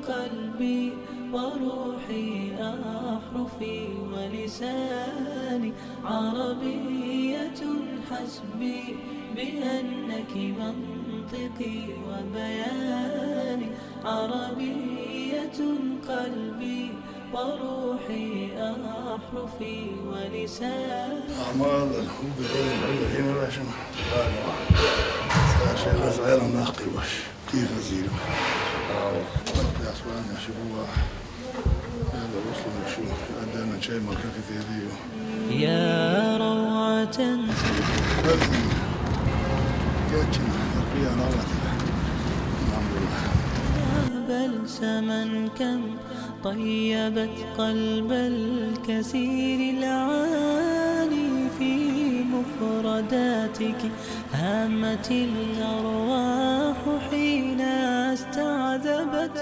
قلبي وروحي أحرفي ولساني عربية حسبي بأنك منطقي وبياني عربية قلبي وروحي أحرفي ولساني. أعمال الحب بين الحلوين والعشم شيخ صغير مناقي وش كيف أزيله يا أسوان يا شبوة هذا الوصل نشوف عندنا شيء مركب في ذي يا روعة هذه كاتشنا تربية نواتها الحمد لله. بلسما كم طيبت قلب الكثير العاني في مفرداتك هامت الأرواح حين استعذبت